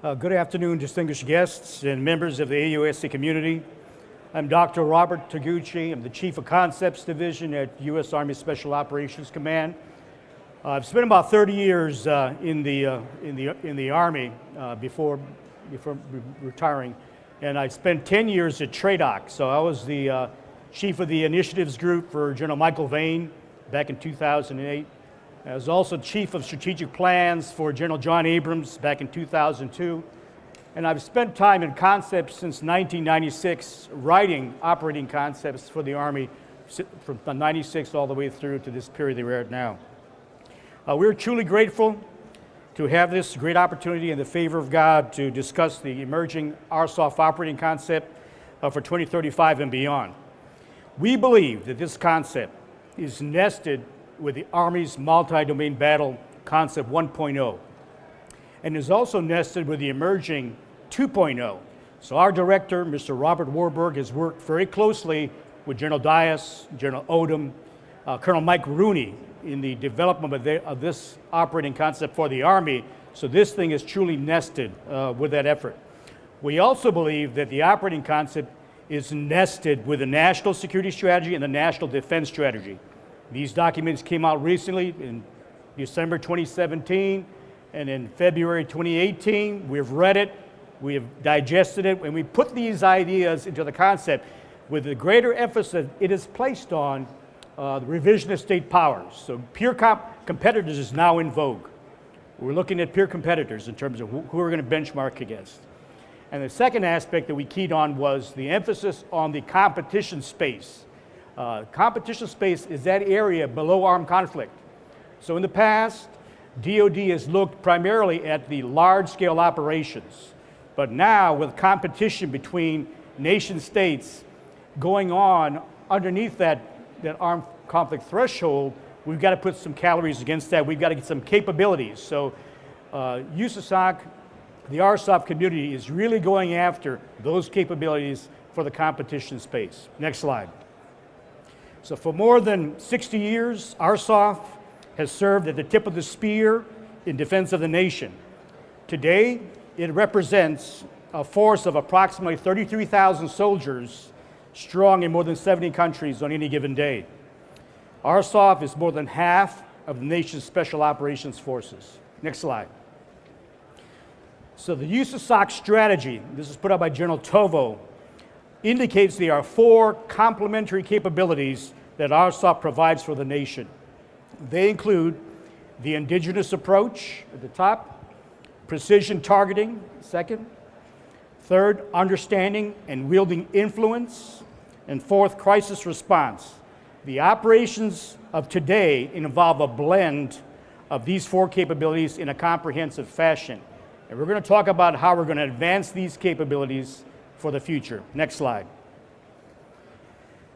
Good afternoon, distinguished guests and members of the AUSA community. I'm Dr. Robert Toguchi. I'm the Chief of Concepts Division at U.S. Army Special Operations Command. I've spent about 30 years in the Army before retiring, and I spent 10 years at TRADOC. So I was the Chief of the Initiatives Group for General Michael Vane back in 2008. I was also Chief of Strategic Plans for General John Abrams back in 2002. And I've spent time in concepts since 1996, writing operating concepts for the Army from 96 all the way through to this period that we're at now. We're truly grateful to have this great opportunity in the favor of God to discuss the emerging RSOF operating concept for 2035 and beyond. We believe that this concept is nested with the Army's multi-domain battle concept 1.0, and is also nested with the emerging 2.0. So our director, Mr. Robert Warburg, has worked very closely with General Dias, General Odom, Colonel Mike Rooney in the development of this operating concept for the Army. So this thing is truly nested with that effort. We also believe that the operating concept is nested with the national security strategy and the national defense strategy. These documents came out recently in December 2017 and in February 2018. We've read it, we have digested it, and we put these ideas into the concept with the greater emphasis it is placed on the revision of state powers. So peer competitors is now in vogue. We're looking at peer competitors in terms of who we're going to benchmark against. And the second aspect that we keyed on was the emphasis on the competition space. Competition space is that area below armed conflict. So in the past, DoD has looked primarily at the large-scale operations. But now, with competition between nation states going on underneath that armed conflict threshold, we've got to put some calories against that. We've got to get some capabilities. So USASOC, the RSOF community, is really going after those capabilities for the competition space. Next slide. So for more than 60 years, RSOF has served at the tip of the spear in defense of the nation. Today, it represents a force of approximately 33,000 soldiers strong in more than 70 countries on any given day. RSOF is more than half of the nation's special operations forces. Next slide. So the USASOC strategy, this is put out by General Tovo, indicates there are four complementary capabilities that RSOF provides for the nation. They include the indigenous approach at the top, precision targeting, second, third, understanding and wielding influence, and fourth, crisis response. The operations of today involve a blend of these four capabilities in a comprehensive fashion. And we're going to talk about how we're going to advance these capabilities for the future. Next slide.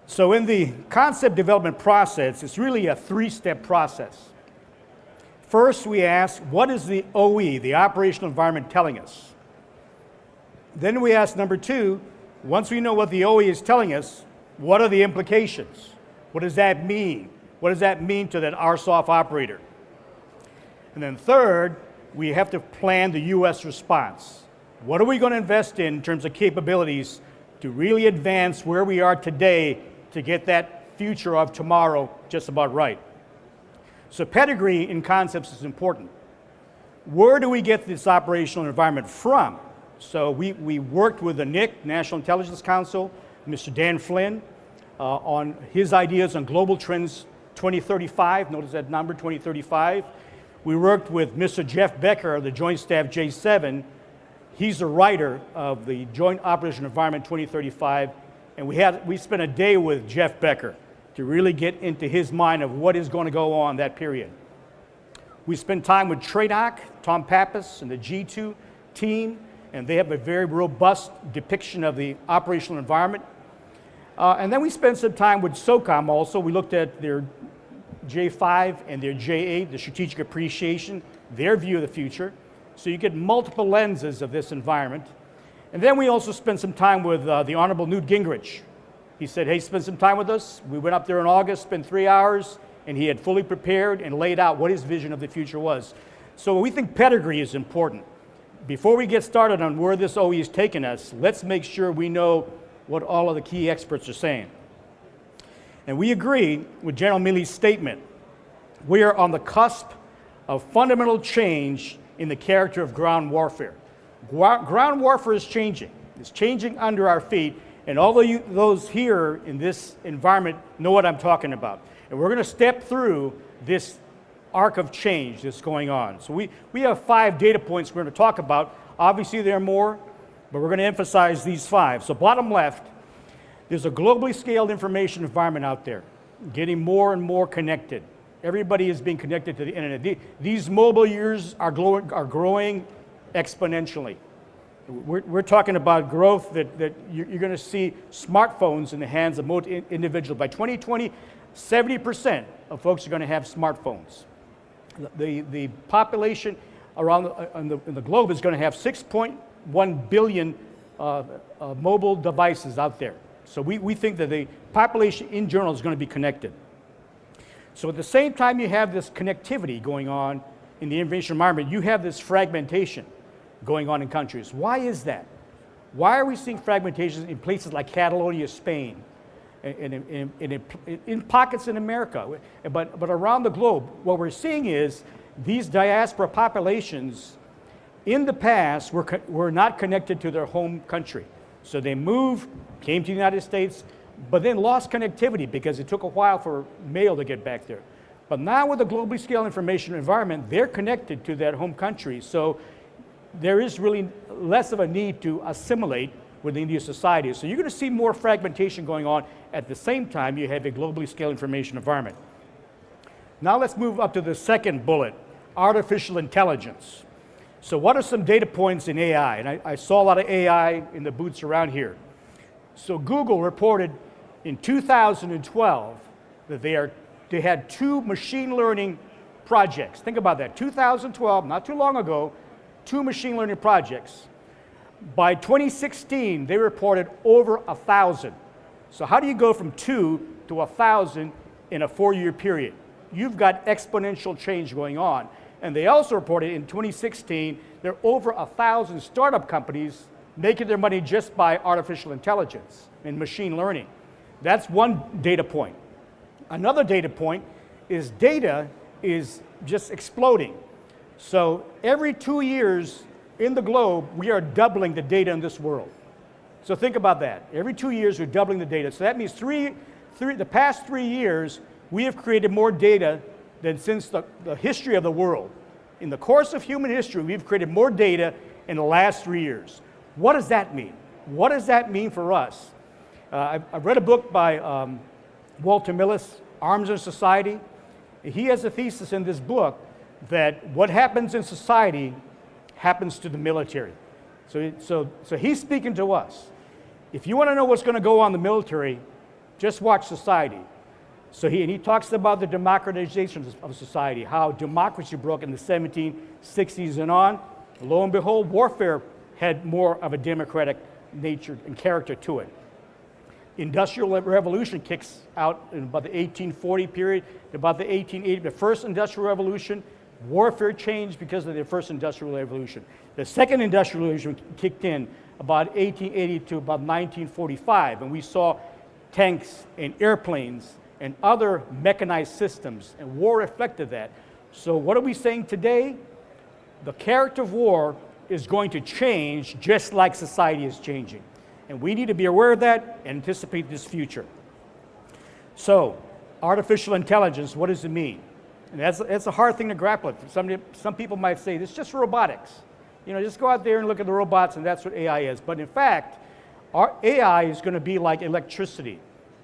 So in the concept development process, it's really a three-step process. First, we ask, what is the OE, the operational environment, telling us? Then we ask, number two, once we know what the OE is telling us, what are the implications? What does that mean? What does that mean to that RSOF operator? And then third, we have to plan the U.S. response. What are we going to invest in terms of capabilities to really advance where we are today to get that future of tomorrow just about right? So pedigree in concepts is important. Where do we get this operational environment from? So we worked with the NIC, National Intelligence Council, Mr. Dan Flynn, on his ideas on global trends 2035. Notice that number, 2035. We worked with Mr. Jeff Becker of the Joint Staff J7. He's the writer of the Joint Operational Environment 2035, and we spent a day with Jeff Becker to really get into his mind of what is going to go on that period. We spent time with TRADOC, Tom Pappas, and the G2 team, and they have a very robust depiction of the operational environment. And then we spent some time with SOCOM also. We looked at their J5 and their J8, the strategic appreciation, their view of the future. So you get multiple lenses of this environment. And then we also spent some time with the Honorable Newt Gingrich. He said, hey, spend some time with us. We went up there in August, spent 3 hours, and he had fully prepared and laid out what his vision of the future was. So we think pedigree is important. before we get started on where this OE is taking us, let's make sure we know what all of the key experts are saying. And we agree with General Milley's statement. We are on the cusp of fundamental change in the character of ground warfare. Ground warfare is changing. It's changing under our feet, and all of those here in this environment know what I'm talking about. And we're going to step through this arc of change that's going on. So we have 5 data points we're going to talk about. Obviously there are more, but we're going to emphasize these 5. So bottom left, there's a globally scaled information environment out there, getting more and more connected. Everybody is being connected to the internet. These mobile years are growing exponentially. We're talking about growth that you're going to see smartphones in the hands of most individuals. By 2020, 70% of folks are going to have smartphones. The population around in the globe is going to have 6.1 billion mobile devices out there. So we think that the population in general is going to be connected. So at the same time you have this connectivity going on in the information environment, you have this fragmentation going on in countries. Why is that? Why are we seeing fragmentation in places like Catalonia, Spain, and in pockets in America, but around the globe? What we're seeing is these diaspora populations in the past were not connected to their home country. So they moved, came to the United States, but then lost connectivity because it took a while for mail to get back there. But now with the globally scaled information environment, they're connected to that home country. So there is really less of a need to assimilate within these societies. So you're going to see more fragmentation going on at the same time you have a globally scaled information environment. Now let's move up to the second bullet, artificial intelligence. So what are some data points in AI? And I saw a lot of AI in the booths around here. So Google reported in 2012 that they had 2 machine learning projects. Think about that, 2012, not too long ago, 2 machine learning projects. By 2016, they reported over 1,000. So how do you go from 2 to 1,000 in a 4-year period? You've got exponential change going on. And they also reported in 2016, there are over 1,000 startup companies making their money just by artificial intelligence and machine learning. That's one data point. Another data point is data is just exploding. So every 2 years in the globe, we are doubling the data in this world. So think about that. Every 2 years, we're doubling the data. So that means the past 3 years, we have created more data than since the history of the world. In the course of human history, we've created more data in the last 3 years. What does that mean? What does that mean for us? I've read a book by Walter Millis, Arms and Society. He has a thesis in this book that what happens in society happens to the military. So he's speaking to us. If you want to know what's going to go on in the military, just watch society. So he talks about the democratization of society, how democracy broke in the 1760s and on. Lo and behold, warfare had more of a democratic nature and character to it. Industrial revolution kicks out in about the 1840 period, about the 1880, the first industrial revolution. Warfare changed because of the first industrial revolution. The second industrial revolution kicked in about 1880 to about 1945, and we saw tanks and airplanes and other mechanized systems, and war reflected that. So what are we saying today? The character of war is going to change just like society is changing. And we need to be aware of that and anticipate this future. So, artificial intelligence, what does it mean? And that's a hard thing to grapple with. Some people might say, it's just robotics. You know, just go out there and look at the robots and that's what AI is. But in fact, our AI is going to be like electricity.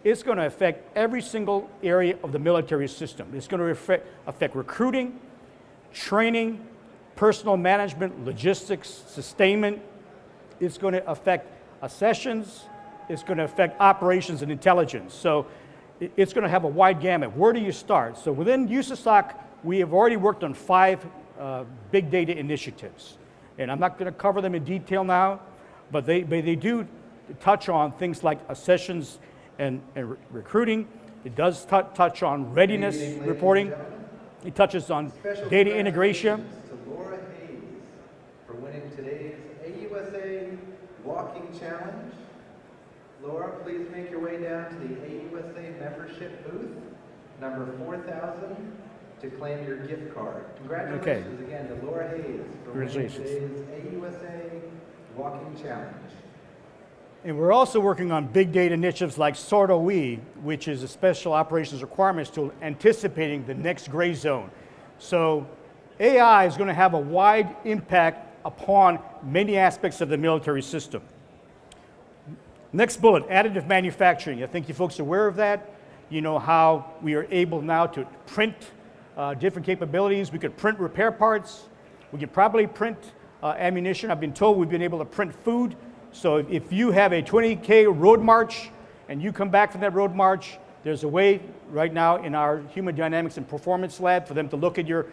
It's going to affect every single area of the military system. It's going to affect recruiting, training, personal management, logistics, sustainment. It's going to affect accessions. It's going to affect operations and intelligence. So it's going to have a wide gamut. Where do you start? So within USASOC, we have already worked on 5 big data initiatives. And I'm not going to cover them in detail now, but they do touch on things like accessions and recruiting. It does touch on readiness reporting. It touches on data integration. To Laura Hayes for winning today's AUSA Walking Challenge. Laura, please make your way down to the AUSA membership booth, number 4000, to claim your gift card. Congratulations again to Laura Hayes for winning today's AUSA Walking Challenge. And we're also working on big data initiatives like SORT-OE, which is a special operations requirements tool anticipating the next gray zone. So AI is going to have a wide impact upon many aspects of the military system. Next bullet, additive manufacturing. I think you folks are aware of that. You know how we are able now to print different capabilities. We could print repair parts. We could probably print ammunition. I've been told we've been able to print food. So if you have a 20K road march and you come back from that road march, there's a way right now in our human dynamics and performance lab for them to look at your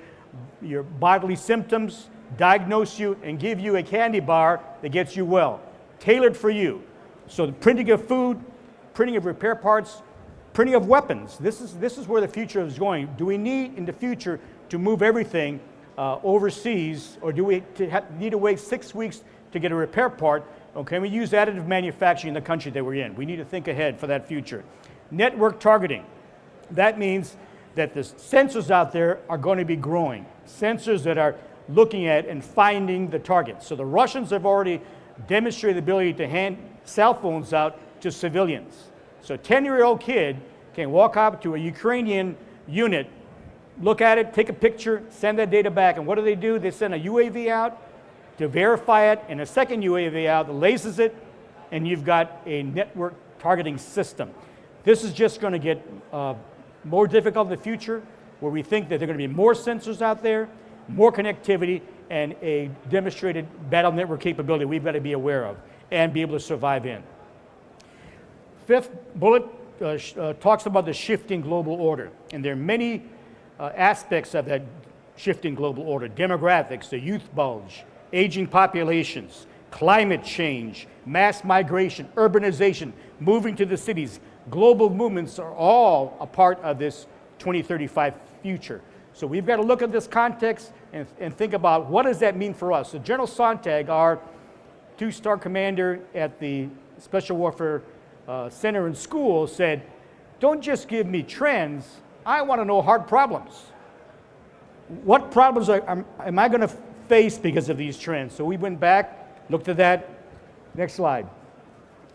bodily symptoms, diagnose you, and give you a candy bar that gets you well, tailored for you. So the printing of food, printing of repair parts, printing of weapons. This is where the future is going. Do we need in the future to move everything overseas, or do we need to wait 6 weeks to get a repair part? Okay, we use additive manufacturing in the country that we're in. We need to think ahead for that future. Network targeting. That means that the sensors out there are going to be growing. Sensors that are looking at and finding the targets. So the Russians have already demonstrated the ability to hand cell phones out to civilians. So a 10-year-old kid can walk up to a Ukrainian unit, look at it, take a picture, send that data back, and what do? They send a UAV out to verify it, and a second UAV out that lasers it, and you've got a network targeting system. This is just going to get more difficult in the future, where we think that there are going to be more sensors out there, more connectivity, and a demonstrated battle network capability we've got to be aware of and be able to survive in. Fifth bullet talks about the shifting global order, and there are many aspects of that shifting global order: demographics, the youth bulge, aging populations, climate change, mass migration, urbanization, moving to the cities. Global movements are all a part of this 2035 future. So we've got to look at this context and think about what does that mean for us. So General Sontag, our two-star commander at the Special Warfare Center and School, said, don't just give me trends, I want to know hard problems. What problems am I going to face because of these trends? So we went back, looked at that. Next slide.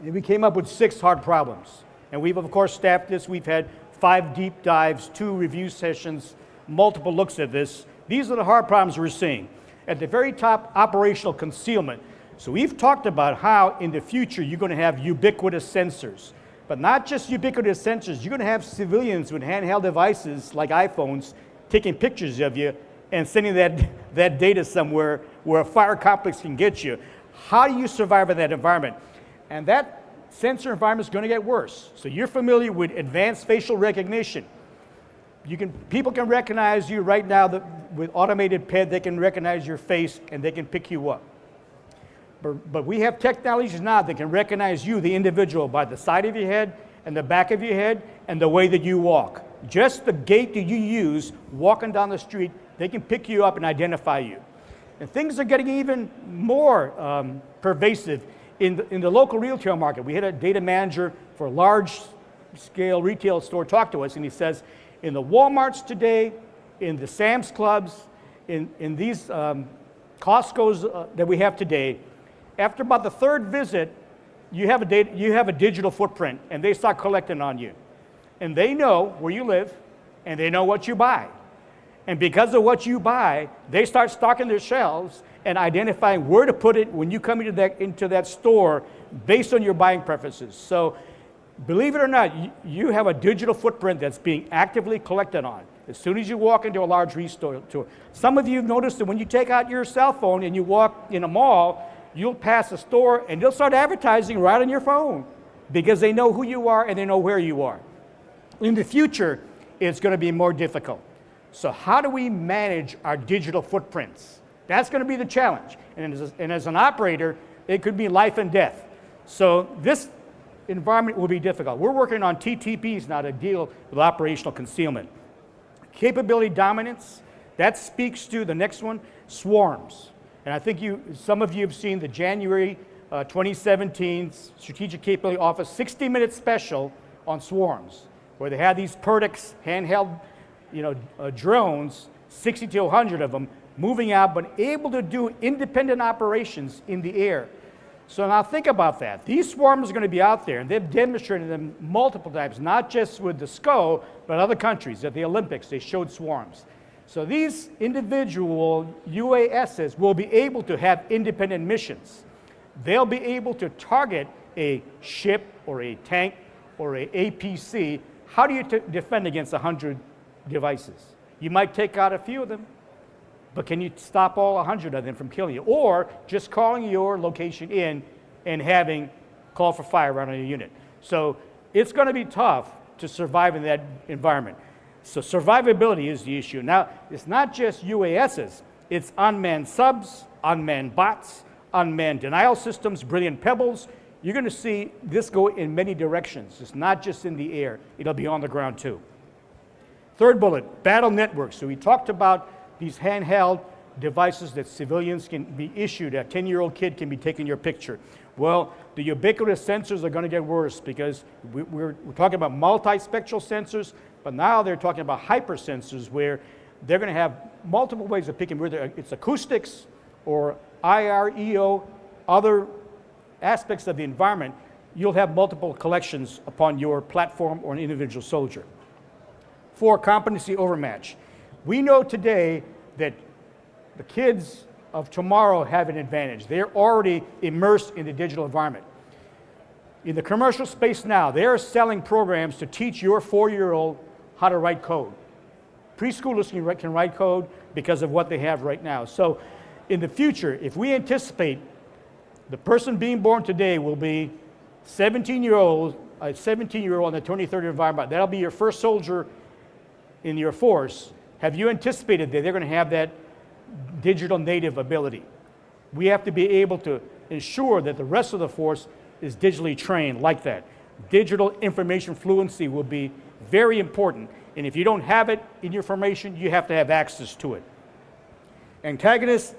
And we came up with 6 hard problems. And we've, of course, staffed this. We've had 5 deep dives, 2 review sessions, multiple looks at this. These are the hard problems we're seeing. At the very top, operational concealment. So we've talked about how in the future you're going to have ubiquitous sensors. But not just ubiquitous sensors, you're going to have civilians with handheld devices like iPhones taking pictures of you and sending that data somewhere where a fire complex can get you. How do you survive in that environment? And that sensor environment is going to get worse. So you're familiar with advanced facial recognition. People can recognize you right now with automated PED. They can recognize your face and they can pick you up. But we have technologies now that can recognize you, the individual, by the side of your head and the back of your head and the way that you walk. Just the gait that you use walking down the street, they can pick you up and identify you. And things are getting even more pervasive in the local retail market. We had a data manager for a large-scale retail store talk to us, and he says, in the Walmarts today, in the Sam's Clubs, in these Costco's that we have today, after about the 3rd visit, you have a digital footprint, and they start collecting on you. And they know where you live, and they know what you buy. And because of what you buy, they start stocking their shelves and identifying where to put it when you come into that store based on your buying preferences. So believe it or not, you have a digital footprint that's being actively collected on as soon as you walk into a large retail store. Some of you have noticed that when you take out your cell phone and you walk in a mall, you'll pass a store and they'll start advertising right on your phone because they know who you are and they know where you are. In the future, it's going to be more difficult. So how do we manage our digital footprints? That's going to be the challenge. And as an operator, it could be life and death. So this environment will be difficult. We're working on TTPs now to deal with operational concealment. Capability dominance, that speaks to the next one, swarms. And I think some of you have seen the January 2017 Strategic Capability Office 60-minute special on swarms, where they had these Perdix handheld drones, 60 to 100 of them, moving out, but able to do independent operations in the air. So now think about that. These swarms are going to be out there, and they've demonstrated them multiple times, not just with the SCO, but other countries. At the Olympics, they showed swarms. So these individual UASs will be able to have independent missions. They'll be able to target a ship or a tank or a APC. How do you defend against 100 devices? You might take out a few of them, but can you stop all 100 of them from killing you? Or just calling your location in and having call for fire around your unit. So it's going to be tough to survive in that environment. So survivability is the issue. Now, it's not just UASs. It's unmanned subs, unmanned bots, unmanned denial systems, brilliant pebbles. You're going to see this go in many directions. It's not just in the air. It'll be on the ground too. Third bullet, battle networks. So we talked about these handheld devices that civilians can be issued. A 10-year-old kid can be taking your picture. Well, the ubiquitous sensors are going to get worse because we're talking about multispectral sensors, but now they're talking about hypersensors where they're going to have multiple ways of picking, whether it's acoustics or IR, other aspects of the environment. You'll have multiple collections upon your platform or an individual soldier. 4, competency overmatch. We know today that the kids of tomorrow have an advantage. They're already immersed in the digital environment. In the commercial space now, they're selling programs to teach your 4-year-old how to write code. Preschoolers can write code because of what they have right now. So in the future, if we anticipate the person being born today will be a 17-year-old in the 2030 environment, that'll be your first soldier in your force. Have you anticipated that they're going to have that digital native ability? We have to be able to ensure that the rest of the force is digitally trained like that. Digital information fluency will be very important, and if you don't have it in your formation, you have to have access to it. Antagonize.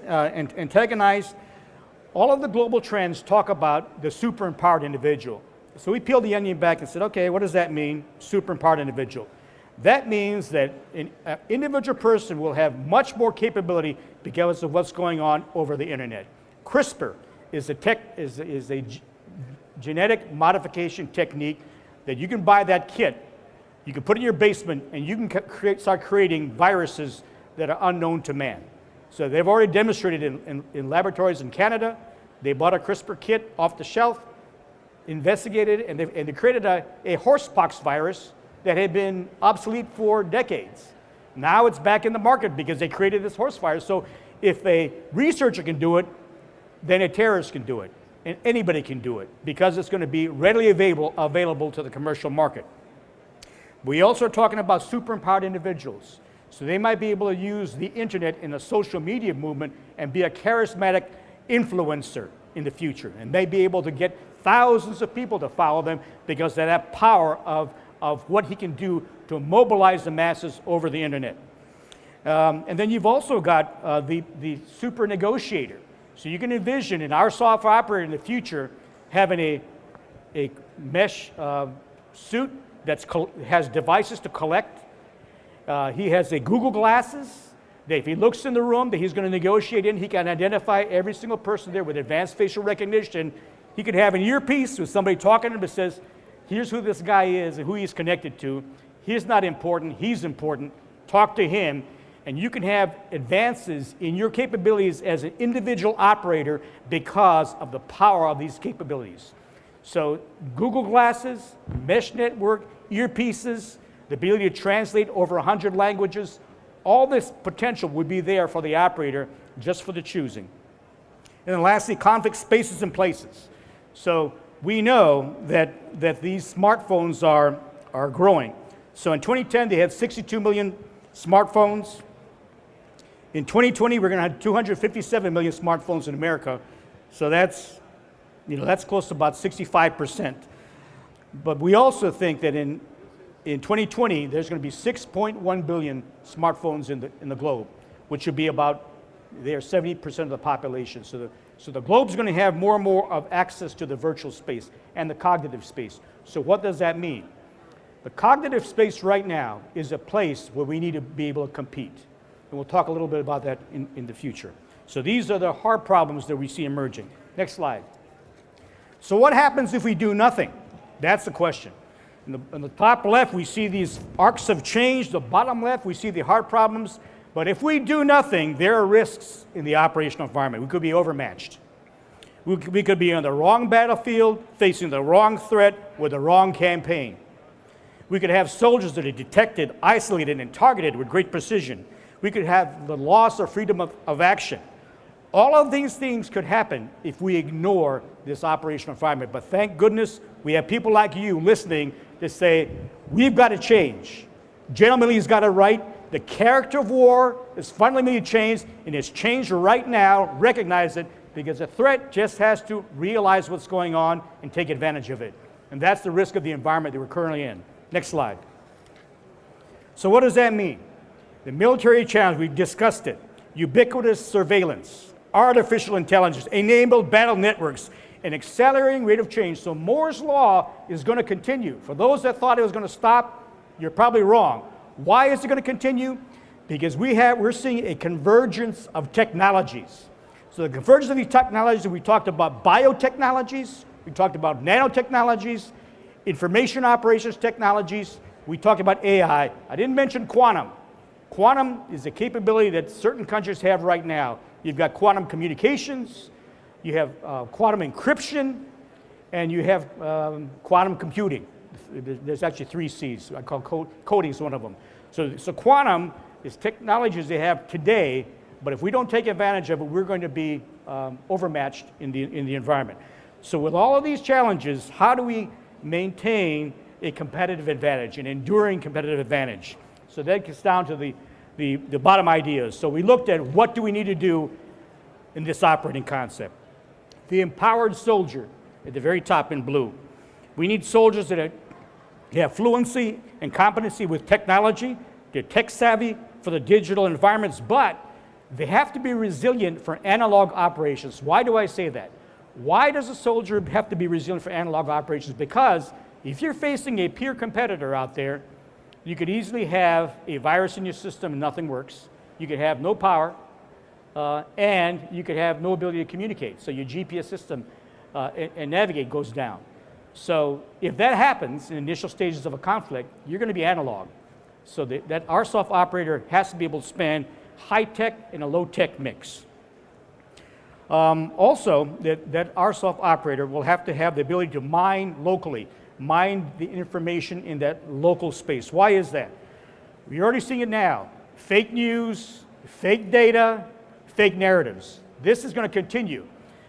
All of the global trends talk about the super empowered individual. So we peeled the onion back and said, okay, what does that mean, super empowered individual? That means that an individual person will have much more capability because of what's going on over the internet. CRISPR is a genetic modification technique that you can buy that kit, you can put in your basement, and you can start creating viruses that are unknown to man. So they've already demonstrated in laboratories in Canada. They bought a CRISPR kit off the shelf, investigated it, and they created a horsepox virus that had been obsolete for decades. Now it's back in the market because they created this horse virus. So if a researcher can do it, then a terrorist can do it. And anybody can do it because it's going to be readily available to the commercial market. We also are talking about super empowered individuals. So they might be able to use the internet in a social media movement and be a charismatic influencer in the future. And may be able to get thousands of people to follow them because of that power of what he can do to mobilize the masses over the internet. And then you've also got the super negotiator. So you can envision in our software operator in the future having a mesh suit that has devices to collect. He has a Google glasses that if he looks in the room that he's going to negotiate in, he can identify every single person there with advanced facial recognition. He could have an earpiece with somebody talking to him that says, here's who this guy is and who he's connected to. He's not important, he's important. Talk to him. And you can have advances in your capabilities as an individual operator because of the power of these capabilities. So Google glasses, mesh network, earpieces, the ability to translate over 100 languages, all this potential would be there for the operator just for the choosing. And then lastly, conflict spaces and places. So we know that these smartphones are growing. So in 2010, they had 62 million smartphones. In 2020, we're going to have 257 million smartphones in America. So that's close to about 65%. But we also think that in 2020, there's going to be 6.1 billion smartphones in the globe, which would be about They are 70% of the population. So the globe's going to have more and more of access to the virtual space and the cognitive space. So what does that mean? The cognitive space right now is a place where we need to be able to compete. And we'll talk a little bit about that in the future. So these are the hard problems that we see emerging. Next slide. So what happens if we do nothing? That's the question. In the top left, we see these arcs of change. The bottom left, we see the hard problems. But if we do nothing, there are risks in the operational environment. We could be overmatched. We could be on the wrong battlefield, facing the wrong threat with the wrong campaign. We could have soldiers that are detected, isolated, and targeted with great precision. We could have the loss of freedom of action. All of these things could happen if we ignore this operational environment. But thank goodness we have people like you listening to say, we've got to change. General Milley's got it right. The character of war is fundamentally changed, and it's changed right now. Recognize it, because the threat just has to realize what's going on and take advantage of it. And that's the risk of the environment that we're currently in. Next slide. So what does that mean? The military challenge, we've discussed it. Ubiquitous surveillance, artificial intelligence, enabled battle networks, an accelerating rate of change. So Moore's law is going to continue. For those that thought it was going to stop, you're probably wrong. Why is it going to continue? Because we're seeing a convergence of technologies. So the convergence of these technologies, we talked about biotechnologies, we talked about nanotechnologies, information operations technologies, we talked about AI. I didn't mention quantum. Quantum is a capability that certain countries have right now. You've got quantum communications, you have quantum encryption, and you have quantum computing. There's actually 3 C's. I call coding is one of them. So quantum is technologies they have today, but if we don't take advantage of it, we're going to be overmatched in the environment. So with all of these challenges, how do we maintain a competitive advantage, an enduring competitive advantage? So that gets down to the bottom ideas. So we looked at what do we need to do in this operating concept. The empowered soldier at the very top in blue. We need soldiers that have fluency and competency with technology. They're tech savvy for the digital environments, but they have to be resilient for analog operations. Why do I say that? Why does a soldier have to be resilient for analog operations? Because if you're facing a peer competitor out there, you could easily have a virus in your system and nothing works. You could have no power, and you could have no ability to communicate. So your GPS system and navigate goes down. So if that happens in initial stages of a conflict, you're going to be analog. So that RSOF operator has to be able to span high-tech and a low-tech mix. Also, that RSOF operator will have to have the ability to mine locally, mine the information in that local space. Why is that? We're already seeing it now. Fake news, fake data, fake narratives. This is going to continue.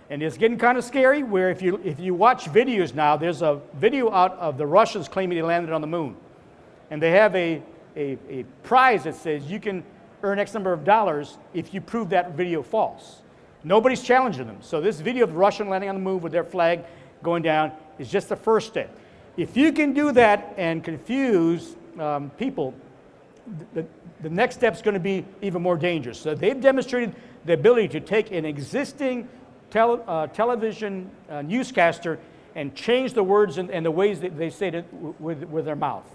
And it's getting kind of scary where if you watch videos now, there's a video out of the Russians claiming they landed on the moon. And they have a prize that says you can earn X number of dollars if you prove that video false. Nobody's challenging them. So this video of the Russian landing on the moon with their flag going down is just the first step. If you can do that and confuse people, the next step is going to be even more dangerous. So they've demonstrated the ability to take an existing television newscaster and change the words and the ways that they say it with their mouth.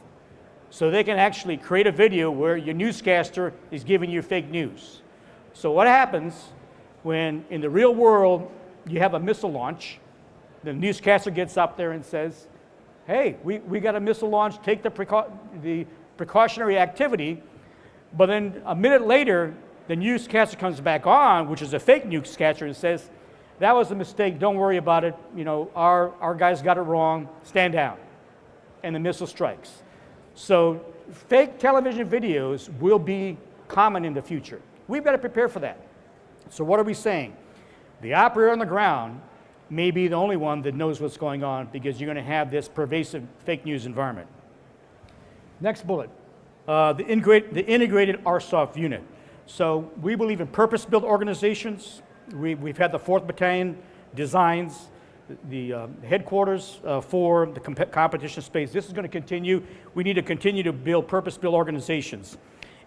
So they can actually create a video where your newscaster is giving you fake news. So what happens when in the real world you have a missile launch, the newscaster gets up there and says, hey, we got a missile launch, take the precautionary activity, but then a minute later, the newscaster comes back on, which is a fake newscaster, and says, that was a mistake, don't worry about it, you know, our guys got it wrong, stand down. And the missile strikes. So fake television videos will be common in the future. We've got to prepare for that. So what are we saying? The operator on the ground may be the only one that knows what's going on because you're going to have this pervasive fake news environment. Next bullet, the integrated RSOF unit. So we believe in purpose-built organizations. We've had the 4th Battalion designs, the headquarters for the competition space. This is going to continue. We need to continue to build purpose-built organizations.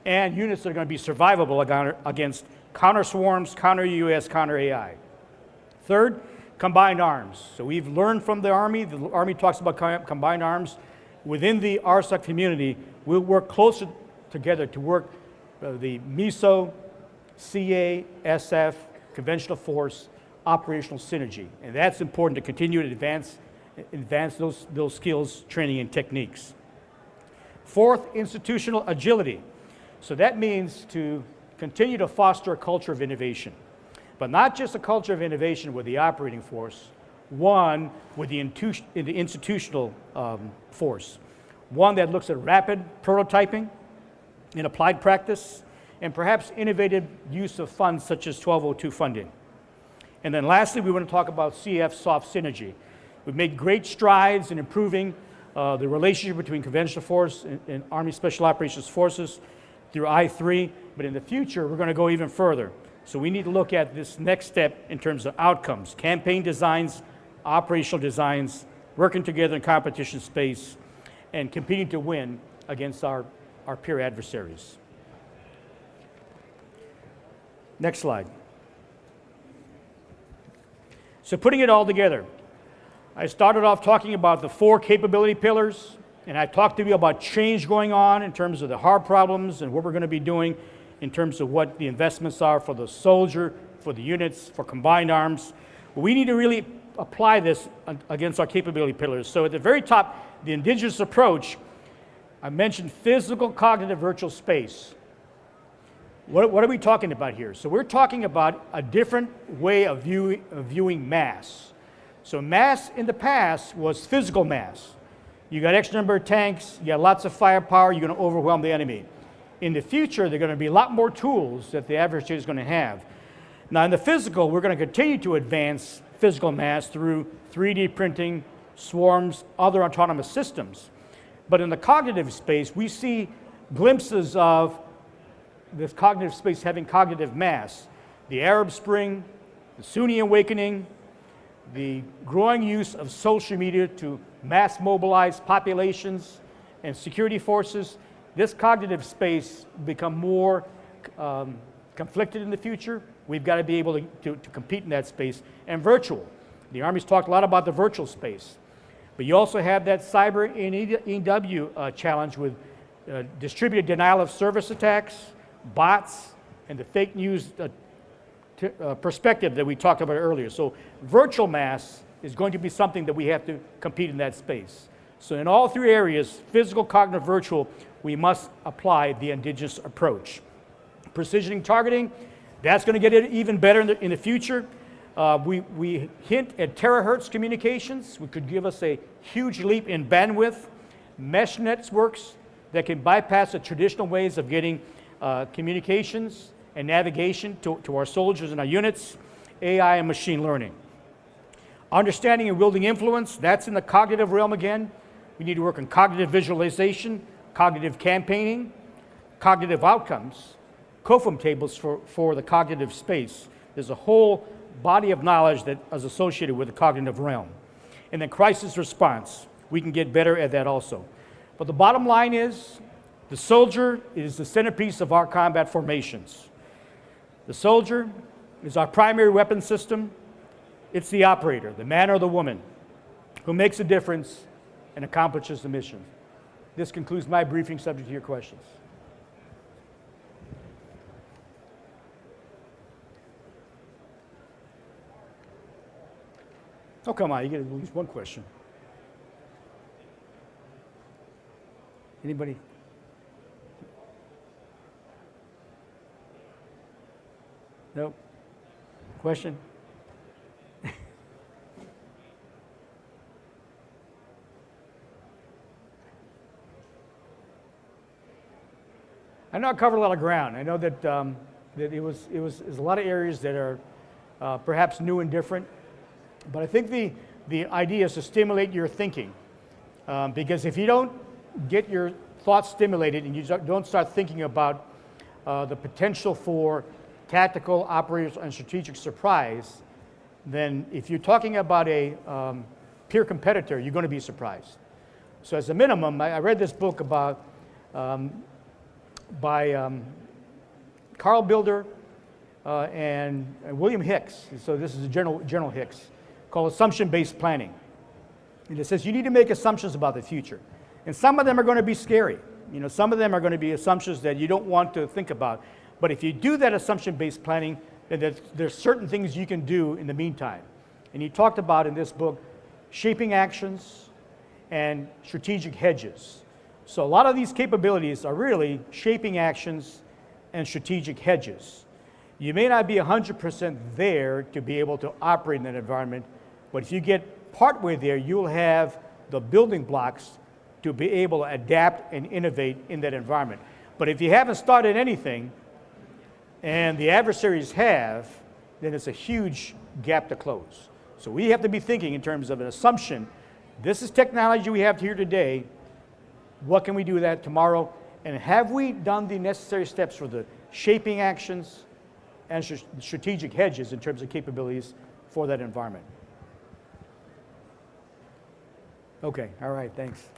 and units that are going to be survivable against counter swarms, counter UAS, counter AI. Third, combined arms. So we've learned from the Army. The Army talks about combined arms. Within the AUSA community, we'll work closer together to work the MISO, CA, SF, conventional force, operational synergy. And that's important to continue to advance those skills, training, and techniques. Fourth, institutional agility. So that means to continue to foster a culture of innovation, but not just a culture of innovation with the operating force, one with the institutional force, one that looks at rapid prototyping and applied practice, and perhaps innovative use of funds such as 1202 funding. And then lastly, we want to talk about CF soft synergy. We've made great strides in improving the relationship between conventional force and Army Special Operations Forces through I-3, but in the future, we're going to go even further. So we need to look at this next step in terms of outcomes, campaign designs, operational designs, working together in competition space, and competing to win against our peer adversaries. Next slide. So putting it all together, I started off talking about the 4 capability pillars, and I talked to you about change going on in terms of the hard problems and what we're going to be doing in terms of what the investments are for the soldier, for the units, for combined arms. We need to really apply this against our capability pillars. So at the very top, the indigenous approach, I mentioned physical, cognitive, virtual space. What are we talking about here? So we're talking about a different way of viewing mass. So mass in the past was physical mass. You got X number of tanks, you got lots of firepower, you're going to overwhelm the enemy. In the future, there are going to be a lot more tools that the adversary is going to have. Now in the physical, we're going to continue to advance physical mass through 3D printing, swarms, other autonomous systems. But in the cognitive space, we see glimpses of this cognitive space having cognitive mass. The Arab Spring, the Sunni Awakening, the growing use of social media to mass mobilize populations and security forces. This cognitive space become more conflicted in the future. We've got to be able to compete in that space. And virtual. The Army's talked a lot about the virtual space. But you also have that cyber and EW challenge with distributed denial of service attacks, bots, and the fake news perspective that we talked about earlier. So virtual mass is going to be something that we have to compete in that space. So in all 3 areas, physical, cognitive, virtual, we must apply the indigenous approach. Precision targeting, that's going to get it even better in the future. We hint at terahertz communications, which could give us a huge leap in bandwidth, mesh networks that can bypass the traditional ways of getting communications and navigation to our soldiers and our units, AI and machine learning. Understanding and wielding influence, that's in the cognitive realm again. We need to work on cognitive visualization, cognitive campaigning, cognitive outcomes, COFAM tables for the cognitive space. There's a whole body of knowledge that is associated with the cognitive realm. And then crisis response, we can get better at that also. But the bottom line is, the soldier is the centerpiece of our combat formations. The soldier is our primary weapon system. It's the operator, the man or the woman, who makes a difference and accomplishes the mission. This concludes my briefing, subject to your questions. Oh, come on, you get at least one question. Anybody? Nope. Question? I know I covered a lot of ground. I know that, that it was a lot of areas that are perhaps new and different, but I think the idea is to stimulate your thinking, because if you don't get your thoughts stimulated and you don't start thinking about the potential for tactical, operational, and strategic surprise, then if you're talking about a peer competitor, you're going to be surprised. So as a minimum, I read this book about by Carl Bilder and William Hicks. So this is General Hicks, called Assumption-Based Planning. And it says you need to make assumptions about the future. And some of them are going to be scary. You know, some of them are going to be assumptions that you don't want to think about. But if you do that assumption-based planning, then there's certain things you can do in the meantime. And he talked about in this book shaping actions and strategic hedges. So a lot of these capabilities are really shaping actions and strategic hedges. You may not be 100% there to be able to operate in that environment, but if you get partway there, you'll have the building blocks to be able to adapt and innovate in that environment. But if you haven't started anything, and the adversaries have, then it's a huge gap to close. So we have to be thinking in terms of an assumption. This is technology we have here today. What can we do with that tomorrow? And have we done the necessary steps for the shaping actions and strategic hedges in terms of capabilities for that environment? Okay, all right, thanks.